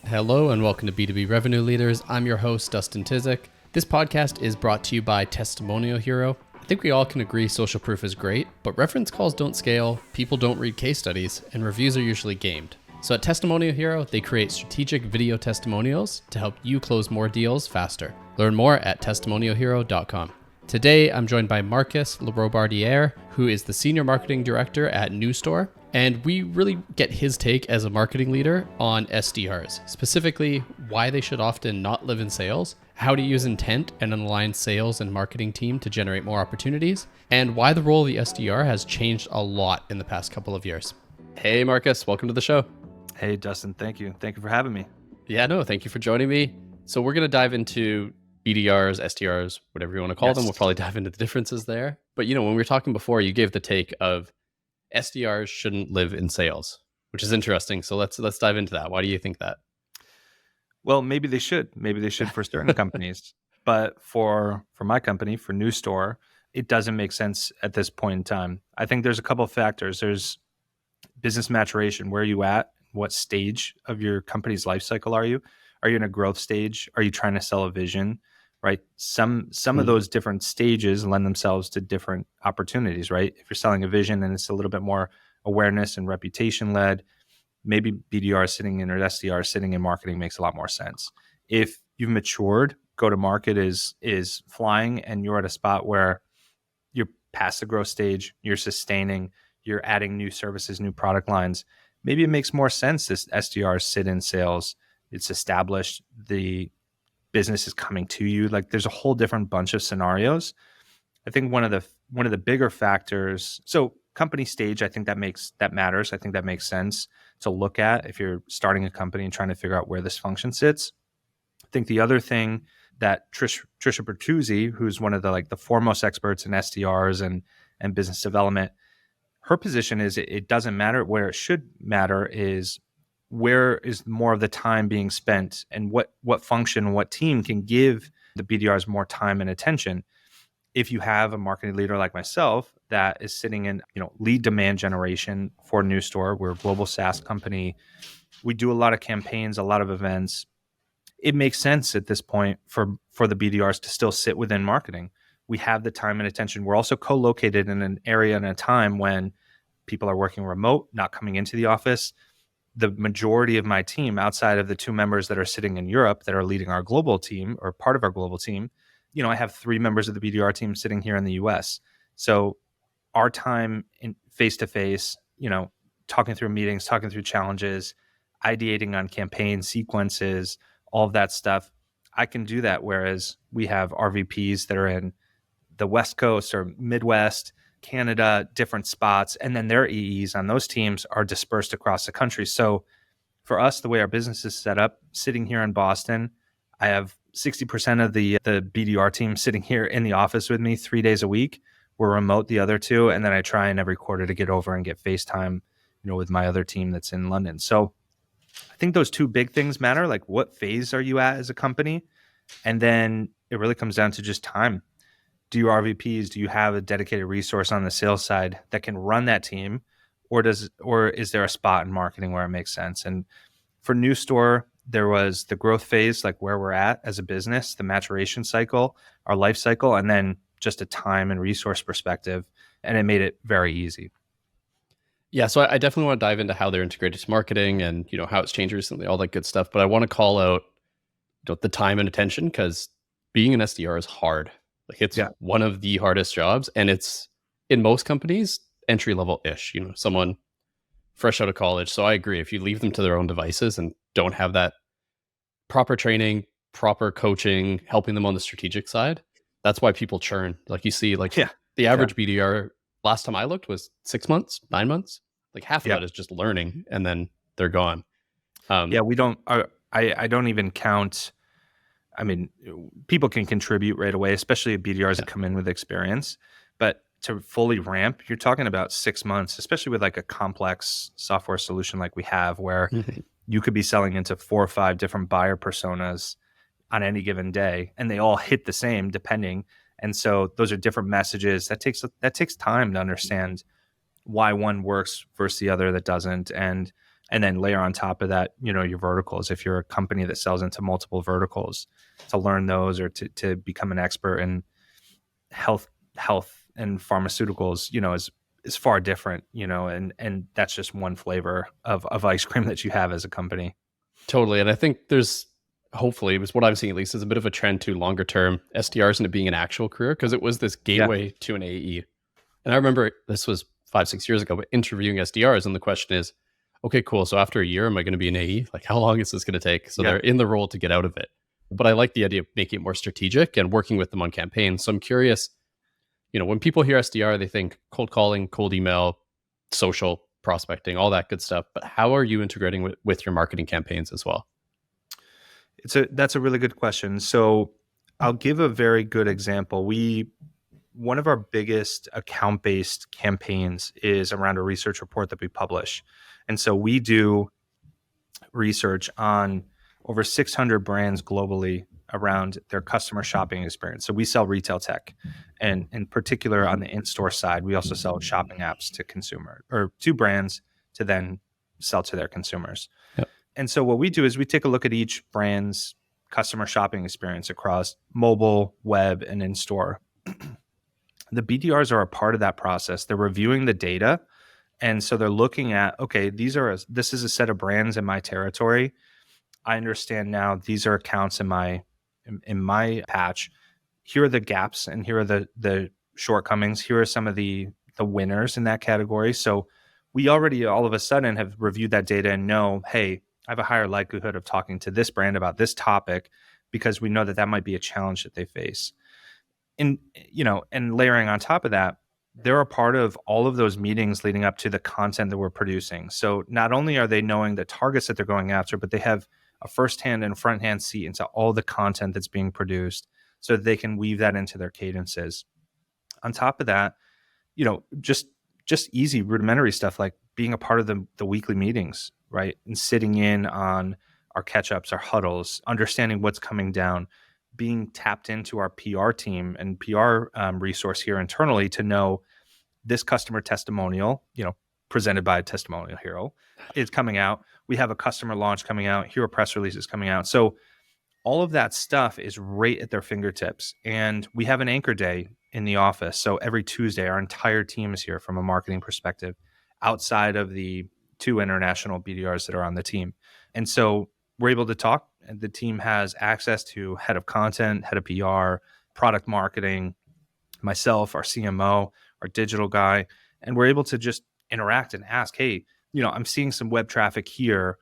Hello and welcome to B2B Revenue Leaders. I'm your host, Dustin. This podcast is brought to you by Testimonial Hero. I think we all can agree social proof is great, but reference calls don't scale, people don't read case studies, and reviews are usually gamed. So at Testimonial Hero, they create strategic video testimonials to help you close more deals faster. Learn more at testimonialhero.com. Today, I'm joined by Marcus LaRobardiere, who is the Senior Marketing Director at NewStore. And we really get his take as a marketing leader on SDRs, specifically why they should often not live in sales, how to use intent and an aligned sales and marketing team to generate more opportunities, and why the role of the SDR has changed a lot in the past couple of years. Hey, Marcus, welcome to the show. Hey, Dustin, thank you. Thank you for having me. Yeah, no, thank you for joining me. So we're going to dive into BDRs, SDRs, whatever you want to call them. We'll probably dive into the differences there. But, when we were talking before, you gave the take of SDRs shouldn't live in sales, which is interesting. So let's dive into that. Why do you think that? Well, maybe they should. Maybe they should for certain companies. But for my company, for NewStore, it doesn't make sense at this point in time. I think there's a couple of factors. There's business maturation. Where are you at? What stage of your company's life cycle are you? Are you in a growth stage? Are you trying to sell a vision? Right? Some of those different stages lend themselves to different opportunities, right? If you're selling a vision and it's a little bit more awareness and reputation led, maybe BDR sitting in or SDR sitting in marketing makes a lot more sense. If you've matured, go to market is flying and you're at a spot where you're past the growth stage, you're sustaining, you're adding new services, new product lines, maybe it makes more sense this SDR sit in sales. It's established, the business is coming to you. Like there's a whole different bunch of scenarios. I think one of the bigger factors, so company stage, I think that matters. I think that makes sense to look at if you're starting a company and trying to figure out where this function sits. I think the other thing that Trisha Bertuzzi, who's one of the foremost experts in SDRs and business development, her position is it doesn't matter. Where it should matter is where is more of the time being spent and what function, what team can give the BDRs more time and attention. If you have a marketing leader like myself that is sitting in, lead demand generation for NewStore, we're a global SaaS company. We do a lot of campaigns, a lot of events. It makes sense at this point for the BDRs to still sit within marketing. We have the time and attention. We're also co-located in an area and a time when people are working remote, not coming into the office. The majority of my team, outside of the two members that are sitting in Europe that are leading our global team or part of our global team, I have 3 members of the BDR team sitting here in the US. So our time in face-to-face, talking through meetings, talking through challenges, ideating on campaign sequences, all of that stuff, I can do that. Whereas we have RVPs that are in the West Coast or Midwest, Canada, different spots, and then their EEs on those teams are dispersed across the country. So for us, the way our business is set up, sitting here in Boston, I have 60% of the BDR team sitting here in the office with me 3 days a week. We're remote the other 2, and then I try in every quarter to get over and get FaceTime, with my other team that's in London. So I think those 2 big things matter. Like what phase are you at as a company? And then it really comes down to just time. Do your RVPs, do you have a dedicated resource on the sales side that can run that team? Or is there a spot in marketing where it makes sense? And for NewStore, there was the growth phase, like where we're at as a business, the maturation cycle, our life cycle, and then just a time and resource perspective. And it made it very easy. Yeah, so I definitely want to dive into how they're integrated to marketing and how it's changed recently, all that good stuff. But I want to call out the time and attention because being an SDR is hard. It's one of the hardest jobs, and it's in most companies entry level ish. Someone fresh out of college. So I agree. If you leave them to their own devices and don't have that proper training, proper coaching, helping them on the strategic side, that's why people churn. Like you see, the average BDR last time I looked was 6 months, 9 months. Like half of that is just learning, and then they're gone. We don't. I don't even count. I mean, people can contribute right away, especially BDRs that come in with experience. But to fully ramp, you're talking about 6 months, especially with a complex software solution like we have, where you could be selling into 4 or 5 different buyer personas on any given day, and they all hit the same depending. And so those are different messages. That takes time to understand why one works versus the other that doesn't. And And then layer on top of that, your verticals. If you're a company that sells into multiple verticals, to learn those or to become an expert in health and pharmaceuticals, is far different, and that's just one flavor of ice cream that you have as a company. Totally. And I think there's, hopefully, it was what I'm seeing at least, is a bit of a trend to longer term SDRs into being an actual career, because it was this Yeah. gateway to an AE. And I remember this was 5-6 years ago, but interviewing SDRs, and the question is, okay, cool. So after a year, am I going to be an AE? Like, how long is this going to take? So Yeah. they're in the role to get out of it. But I like the idea of making it more strategic and working with them on campaigns. So I'm curious, when people hear SDR, they think cold calling, cold email, social prospecting, all that good stuff. But how are you integrating with your marketing campaigns as well? That's a really good question. So I'll give a very good example. One of our biggest account-based campaigns is around a research report that we publish. And so we do research on over 600 brands globally around their customer shopping experience. So we sell retail tech, and in particular on the in-store side, we also sell shopping apps to consumer or to brands to then sell to their consumers. Yep. And so what we do is we take a look at each brand's customer shopping experience across mobile, web, and in-store. The BDRs are a part of that process. They're reviewing the data. And so they're looking at, okay, this is a set of brands in my territory. I understand now these are accounts in my patch. Here are the gaps and here are the shortcomings. Here are some of the winners in that category. So we already all of a sudden have reviewed that data and know, hey, I have a higher likelihood of talking to this brand about this topic because we know that might be a challenge that they face. And layering on top of that, they're a part of all of those meetings leading up to the content that we're producing. So not only are they knowing the targets that they're going after, but they have a firsthand and front-hand seat into all the content that's being produced so that they can weave that into their cadences. On top of that, just easy rudimentary stuff like being a part of the weekly meetings, right? And sitting in on our catch-ups, our huddles, understanding what's coming down, being tapped into our PR team and PR resource here internally to know this customer testimonial, presented by Testimonial Hero, is coming out. We have a customer launch coming out. Here are press releases coming out. So all of that stuff is right at their fingertips. And we have an anchor day in the office. So every Tuesday, our entire team is here from a marketing perspective, outside of the 2 international BDRs that are on the team. And so we're able to talk. And the team has access to head of content, head of PR, product marketing, myself, our CMO, our digital guy, and we're able to just interact and ask, hey, I'm seeing some web traffic here,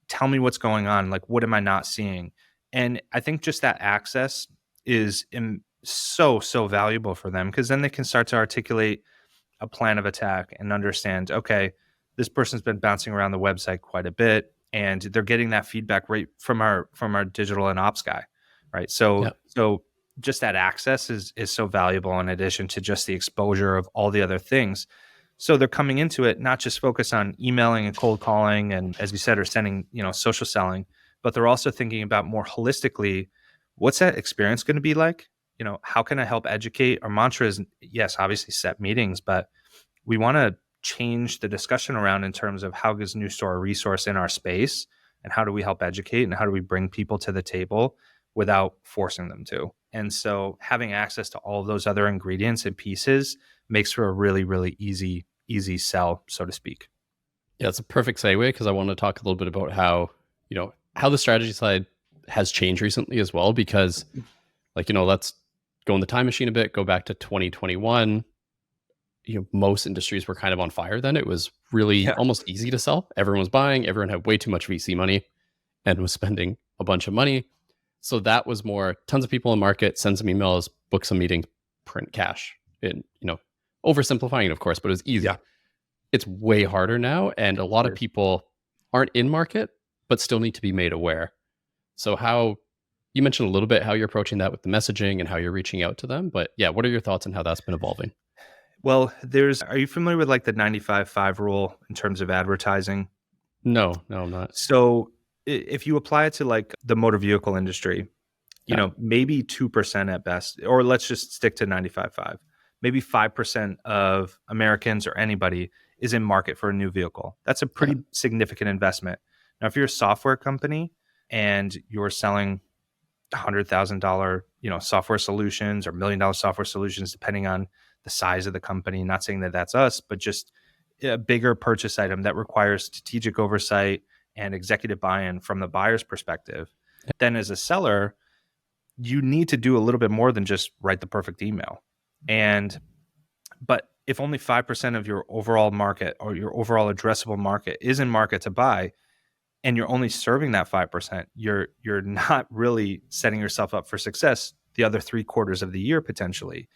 tell me what's going on. Like, what am I not seeing? And I think just that access is so valuable for them, because then they can start to articulate a plan of attack and understand, okay, this person's been bouncing around the website quite a bit, and they're getting that feedback right from our digital and ops guy, right? So just that access is so valuable, in addition to just the exposure of all the other things. So they're coming into it not just focused on emailing and cold calling and, as you said, or sending social selling, but they're also thinking about more holistically, what's that experience going to be like? How can I help educate? Our mantra is, yes, obviously set meetings, but we want to change the discussion around in terms of how is NewStore a resource in our space, and how do we help educate, and how do we bring people to the table without forcing them to. And so having access to all of those other ingredients and pieces makes for a really, really easy sell, so to speak. Yeah, it's a perfect segue, because I want to talk a little bit about how the strategy side has changed recently as well, because let's go in the time machine a bit, go back to 2021. Most industries were kind of on fire then. It was really almost easy to sell. Everyone was buying, everyone had way too much VC money and was spending a bunch of money. So that was more tons of people in market, send some emails, book some meetings, print cash. And, oversimplifying it, of course, but it was easy. Yeah. It's way harder now. And a lot of people aren't in market, but still need to be made aware. So you mentioned a little bit how you're approaching that with the messaging and how you're reaching out to them. But yeah, what are your thoughts on how that's been evolving? Well, are you familiar with like the 95-5 rule in terms of advertising? No, I'm not. So if you apply it to like the motor vehicle industry, maybe 2% at best, or let's just stick to 95-5. Maybe 5% of Americans or anybody is in market for a new vehicle. That's a pretty significant investment. Now, if you're a software company and you're selling $100,000, software solutions or $1 million software solutions, depending on the size of the company, not saying that that's us, but just a bigger purchase item that requires strategic oversight and executive buy-in from the buyer's perspective, then as a seller, you need to do a little bit more than just write the perfect email. But if only 5% of your overall market or your overall addressable market is in market to buy, and you're only serving that 5%, you're not really setting yourself up for success the other 3/4 of the year potentially.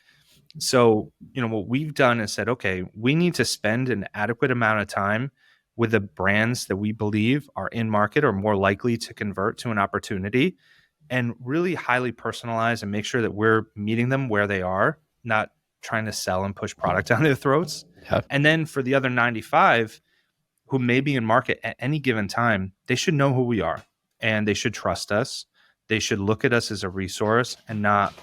So, what we've done is said, okay, we need to spend an adequate amount of time with the brands that we believe are in market or more likely to convert to an opportunity, and really highly personalize and make sure that we're meeting them where they are, not trying to sell and push product down their throats. Yeah. And then for the other 95 who may be in market at any given time, they should know who we are and they should trust us. They should look at us as a resource and not,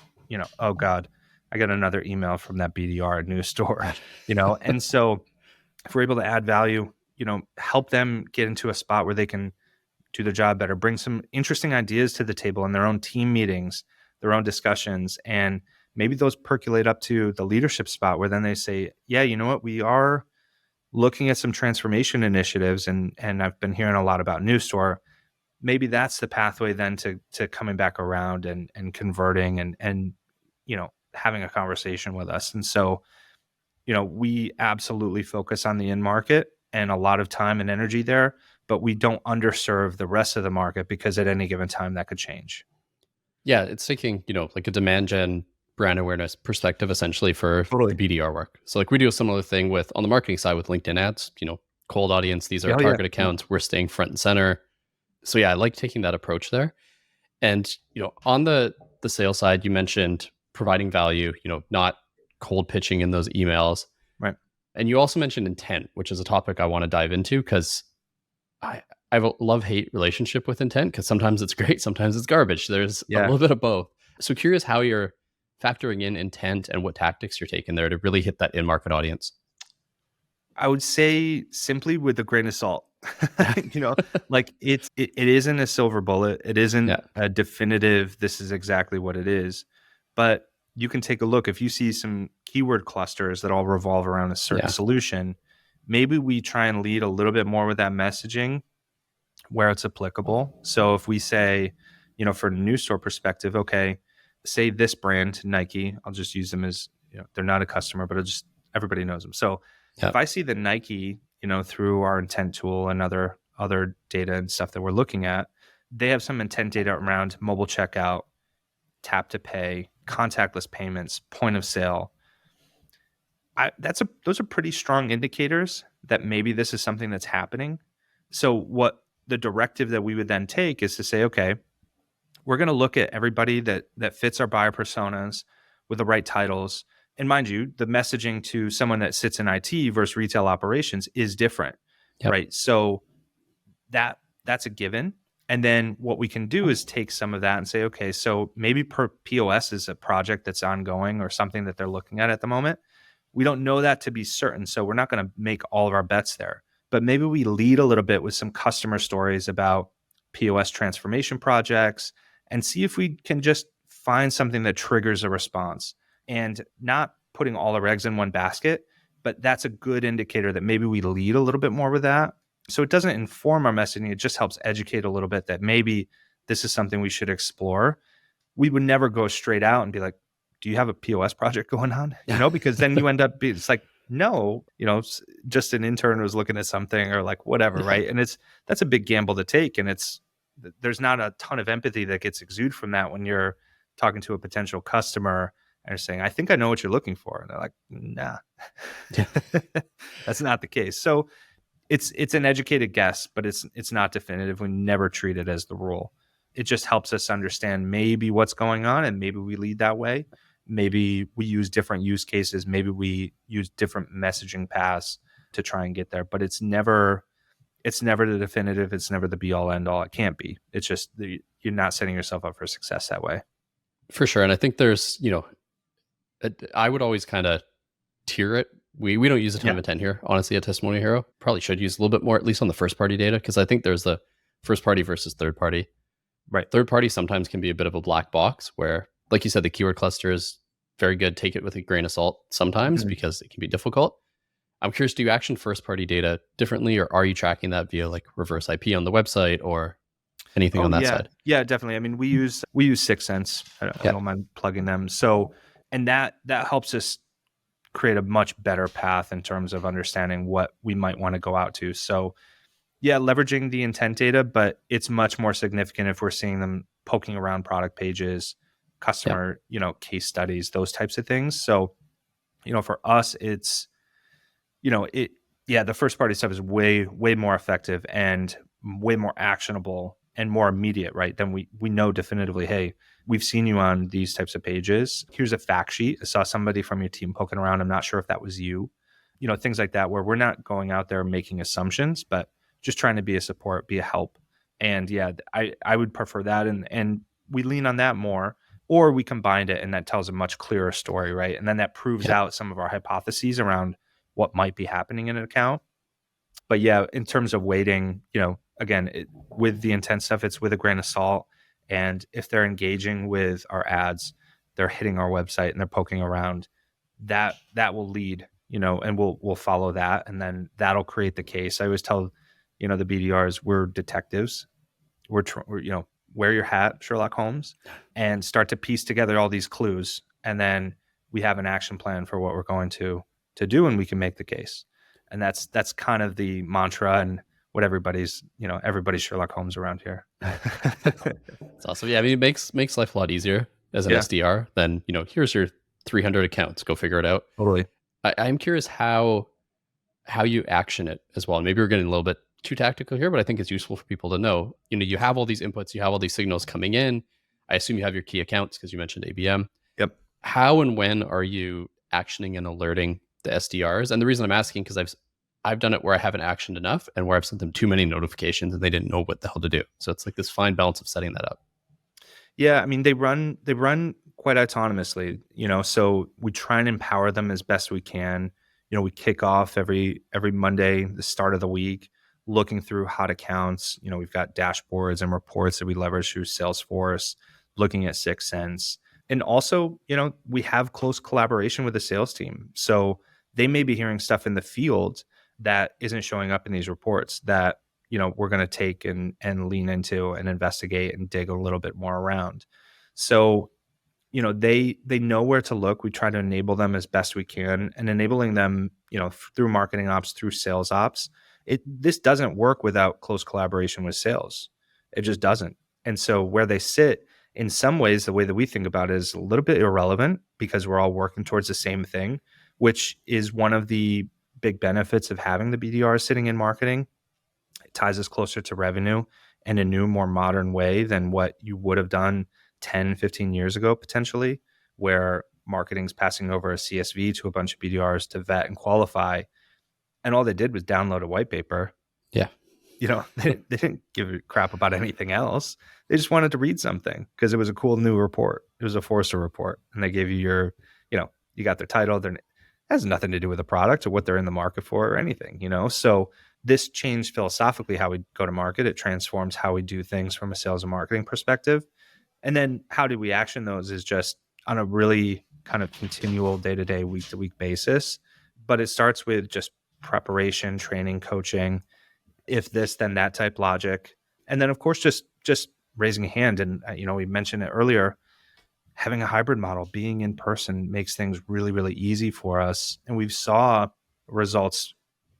oh God, I got another email from that BDR at NewStore, And so if we're able to add value, help them get into a spot where they can do their job better, bring some interesting ideas to the table in their own team meetings, their own discussions, and maybe those percolate up to the leadership spot where then they say, yeah, you know what, we are looking at some transformation initiatives, and I've been hearing a lot about NewStore. Maybe that's the pathway then to coming back around and converting and having a conversation with us. And so, we absolutely focus on the in market and a lot of time and energy there, but we don't underserve the rest of the market because at any given time that could change. Yeah, it's taking, like a demand gen brand awareness perspective essentially for the BDR work. So like we do a similar thing on the marketing side with LinkedIn ads, cold audience, these are target accounts, we're staying front and center. So yeah, I like taking that approach there. And, on the sales side, you mentioned providing value, not cold pitching in those emails. Right. And you also mentioned intent, which is a topic I want to dive into because I have a love-hate relationship with intent because sometimes it's great, sometimes it's garbage. There's a little bit of both. So curious how you're factoring in intent and what tactics you're taking there to really hit that in-market audience. I would say simply with a grain of salt. Like it isn't a silver bullet. It isn't a definitive, this is exactly what it is. But you can take a look. If you see some keyword clusters that all revolve around a certain solution, maybe we try and lead a little bit more with that messaging where it's applicable. So if we say, for a NewStore perspective, okay, say this brand, Nike, I'll just use them as, they're not a customer, but everybody knows them. So if I see the Nike, through our intent tool and other data and stuff that we're looking at, they have some intent data around mobile checkout, tap to pay, contactless payments, point of sale. Those are pretty strong indicators that maybe this is something that's happening. So what the directive that we would then take is to say, okay, we're going to look at everybody that fits our buyer personas with the right titles. And mind you, the messaging to someone that sits in IT versus retail operations is different, right? So that's a given. And then what we can do is take some of that and say, okay, so maybe per POS is a project that's ongoing or something that they're looking at the moment. We don't know that to be certain, so we're not going to make all of our bets there. But maybe we lead a little bit with some customer stories about POS transformation projects and see if we can just find something that triggers a response, and not putting all our eggs in one basket. But that's a good indicator that maybe we lead a little bit more with that. So it doesn't inform our messaging. It just helps educate a little bit that maybe this is something we should explore. We would never go straight out and be like, do you have a POS project going on? Because then you end up it's like, no, just an intern was looking at something or like whatever, right? And that's a big gamble to take. And there's not a ton of empathy that gets exuded from that when you're talking to a potential customer and you're saying, I think I know what you're looking for. And they're like, nah, that's not the case. So it's an educated guess, but it's not definitive. We never treat it as the rule. It just helps us understand maybe what's going on, and maybe we lead that way. Maybe we use different use cases. Maybe we use different messaging paths to try and get there. But it's never the definitive. It's never the be all end all. It can't be. It's just you're not setting yourself up for success that way. For sure. And I think there's, I would always kind of tier it We don't use a ton of Yeah. intent here, honestly, at Testimonial Hero. Probably should use a little bit more, at least on the first party data, because I think there's the first party versus third party. Right. Third party sometimes can be a bit of a black box where, like you said, the keyword cluster is very good. Take it with a grain of salt sometimes Mhm. because it can be difficult. I'm curious, do you action first party data differently, or are you tracking that via like reverse IP on the website or anything Oh on that yeah, side? yeah, definitely. I mean, we use 6sense. I Yeah. don't mind plugging them. So, and that helps us create a much better path in terms of understanding what we might want to go out to. So, yeah, leveraging the intent data, but it's much more significant if we're seeing them poking around product pages, Yeah. customer, case studies, those types of things. So, for us, it's, it, yeah, the first party stuff is way, way more effective and way more actionable and more immediate, right? Then we know definitively, hey, we've seen you on these types of pages. Here's a fact sheet. I saw somebody from your team poking around. I'm not sure if that was you. Things like that, where we're not going out there making assumptions, but just trying to be a support, be a help. And yeah, I would prefer that. And we lean on that more, or we combined it and that tells a much clearer story, right? And then that proves Yeah. out some of our hypotheses around what might be happening in an account. But yeah, in terms of weighting, again, with the intent stuff, it's with a grain of salt. And if they're engaging with our ads, they're hitting our website and they're poking around, that will lead, and we'll follow that, and then that'll create the case. I always tell, the BDRs, we're detectives. We're wear your hat, Sherlock Holmes, and start to piece together all these clues, and then we have an action plan for what we're going to do, and we can make the case. And that's kind of the mantra and what everybody's Sherlock Holmes around here. It's awesome. Yeah, I mean, it makes life a lot easier as an Yeah, SDR than, here's your 300 accounts, go figure it out. totally. I'm curious how you action it as well. And maybe we're getting a little bit too tactical here, but I think it's useful for people to know. You have all these inputs, you have all these signals coming in. I assume you have your key accounts because you mentioned ABM. Yep. How and when are you actioning and alerting the SDRs? And the reason I'm asking, because I've done it where I haven't actioned enough and where I've sent them too many notifications and they didn't know what the hell to do. So it's like this fine balance of setting that up. Yeah, I mean they run quite autonomously, so we try and empower them as best we can. We kick off every Monday, the start of the week, looking through hot accounts. We've got dashboards and reports that we leverage through Salesforce, looking at 6sense. And also, we have close collaboration with the sales team. So they may be hearing stuff in the field that isn't showing up in these reports that we're going to take and lean into and investigate and dig a little bit more around. So they know where to look. We try to enable them as best we can, and enabling them through marketing ops, through sales ops. This doesn't work without close collaboration with sales. It just doesn't. And so where they sit, in some ways, the way that we think about it is a little bit irrelevant because we're all working towards the same thing, which is one of the big benefits of having the BDR sitting in marketing. It ties us closer to revenue in a new, more modern way than what you would have done 10, 15 years ago, potentially, where marketing's passing over a CSV to a bunch of BDRs to vet and qualify. And all they did was download a white paper. Yeah. They didn't give a crap about anything else. They just wanted to read something because it was a cool new report. It was a Forrester report. And they gave you you got their title. It has nothing to do with the product or what they're in the market for or anything, So this changed philosophically how we go to market. It transforms how we do things from a sales and marketing perspective. And then how do we action those is just on a really kind of continual day-to-day, week-to-week basis. But it starts with just preparation, training, coaching, if this, then that type logic. And then, of course, just raising a hand. And, we mentioned it earlier, having a hybrid model, being in person makes things really, really easy for us. And we've saw results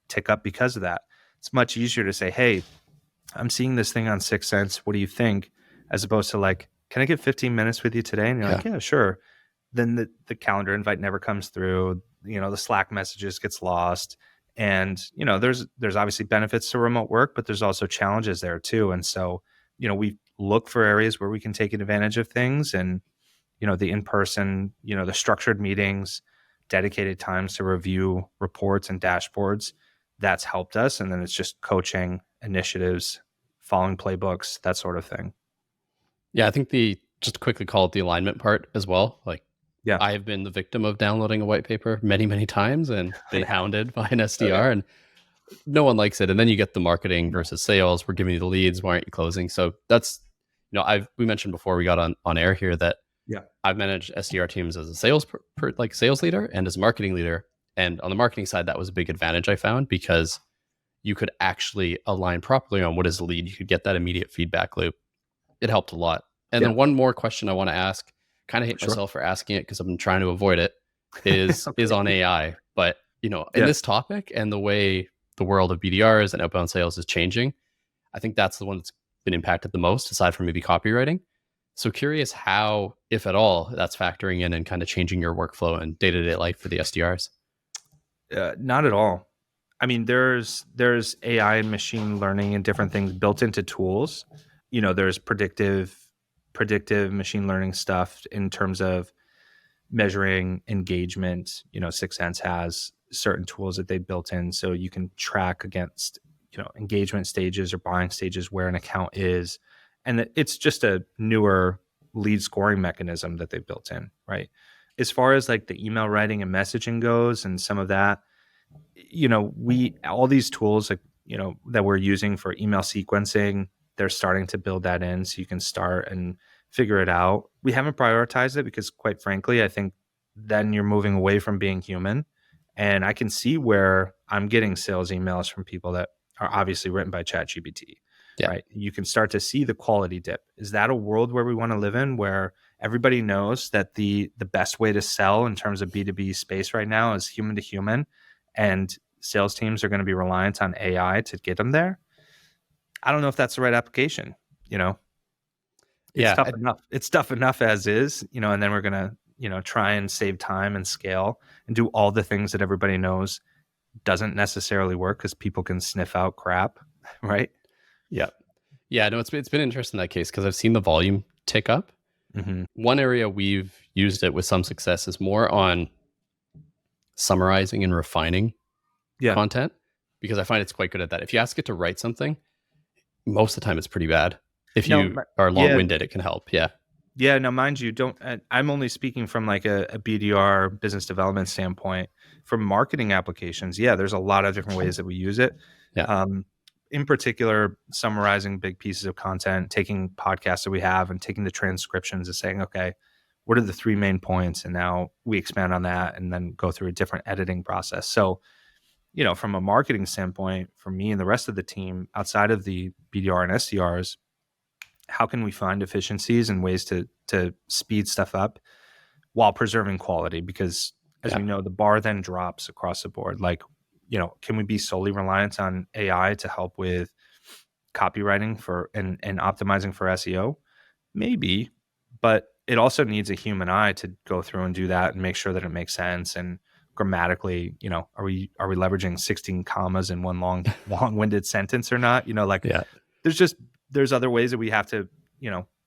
tick up because of that. It's much easier to say, hey, I'm seeing this thing on 6sense. What do you think? As opposed to like, can I get 15 minutes with you today? And you're like, yeah, sure. Then the calendar invite never comes through. The Slack messages gets lost. And, there's obviously benefits to remote work, but there's also challenges there too. And so, we look for areas where we can take advantage of things and, the in-person, the structured meetings, dedicated times to review reports and dashboards. That's helped us. And then it's just coaching initiatives, following playbooks, that sort of thing. Yeah, I think just to quickly call it the alignment part as well. Like Yeah. I have been the victim of downloading a white paper many, many times and been hounded by an SDR, and no one likes it. And then you get the marketing versus sales. We're giving you the leads. Why aren't you closing? So that's, we mentioned before we got on air here that Yeah. I've managed SDR teams as a sales sales leader and as a marketing leader. And on the marketing side, that was a big advantage I found, because you could actually align properly on what is the lead. You could get that immediate feedback loop. It helped a lot. And then one more question I want to ask, kind of hate myself for asking it because I've been trying to avoid it, is on AI. But, in this topic and the way the world of BDRs and outbound sales is changing, I think that's the one that's been impacted the most, aside from maybe copywriting. So curious how, if at all, that's factoring in and kind of changing your workflow and day-to-day life for the SDRs. Not at all. I mean, there's AI and machine learning and different things built into tools. There's predictive machine learning stuff in terms of measuring engagement. Sixth Sense has certain tools that they built in, so you can track against engagement stages or buying stages where an account is, and it's just a newer lead scoring mechanism that they built in, right? As far as like the email writing and messaging goes and some of that, all these tools that we're using for email sequencing, they're starting to build that in so you can start and figure it out. We haven't prioritized it because, quite frankly, I think then you're moving away from being human. And I can see where I'm getting sales emails from people that are obviously written by ChatGPT, right? You can start to see the quality dip. Is that a world where we want to live in, where everybody knows that the best way to sell in terms of B2B space right now is human to human, and sales teams are going to be reliant on AI to get them there? I don't know if that's the right application. It's tough enough. It's tough enough as is, and then we're going to, try and save time and scale and do all the things that everybody knows doesn't necessarily work because people can sniff out crap, right? Yeah. Yeah, no, it's been interesting in that case because I've seen the volume tick up. Mm-hmm. One area we've used it with some success is more on summarizing and refining content, because I find it's quite good at that. If you ask it to write something, most of the time it's pretty bad. If you are long-winded, it can help. Yeah. Yeah. Now, mind you, I'm only speaking from like a BDR business development standpoint. For marketing applications, there's a lot of different ways that we use it. Yeah. In particular, summarizing big pieces of content, taking podcasts that we have and taking the transcriptions and saying, okay, what are the 3 main points? And now we expand on that and then go through a different editing process. So, from a marketing standpoint, for me and the rest of the team, outside of the BDR and SDRs, how can we find efficiencies and ways to speed stuff up while preserving quality? Because as we know, the bar then drops across the board. Like, can we be solely reliant on AI to help with copywriting and optimizing for SEO? Maybe, but it also needs a human eye to go through and do that and make sure that it makes sense. And grammatically, are we leveraging 16 commas in one long-winded sentence or not? There's other ways that we have to,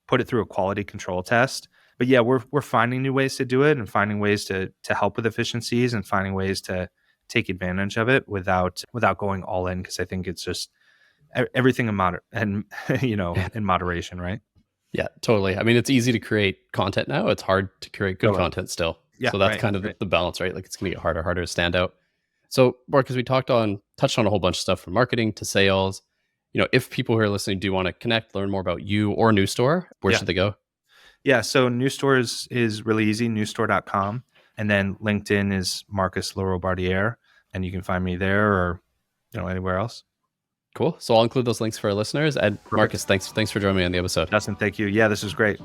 put it through a quality control test. But we're finding new ways to do it and finding ways to help with efficiencies and finding ways to take advantage of it without going all in. Because I think it's just everything in moderation, right? Yeah, totally. I mean, it's easy to create content now. It's hard to create good content still. Yeah, so that's kind of the balance, right? Like it's going to get harder to stand out. So, Marcus, we touched on a whole bunch of stuff from marketing to sales. If people who are listening do want to connect, learn more about you or NewStore, where should they go? Yeah, so NewStore is really easy, newstore.com. And then LinkedIn is Marcus LaRobardiere, and you can find me there or anywhere else. Cool. So I'll include those links for our listeners. And Marcus, thanks for joining me on the episode. Dustin, thank you. Yeah, this was great.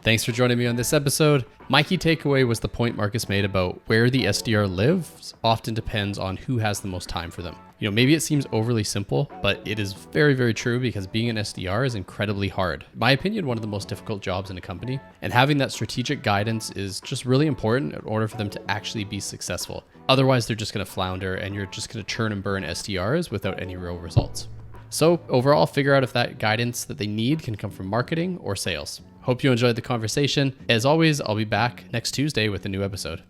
Thanks for joining me on this episode. My key takeaway was the point Marcus made about where the SDR lives often depends on who has the most time for them. Maybe it seems overly simple, but it is very, very true because being an SDR is incredibly hard. In my opinion, one of the most difficult jobs in a company, and having that strategic guidance is just really important in order for them to actually be successful. Otherwise, they're just going to flounder and you're just going to churn and burn SDRs without any real results. So overall, figure out if that guidance that they need can come from marketing or sales. Hope you enjoyed the conversation. As always, I'll be back next Tuesday with a new episode.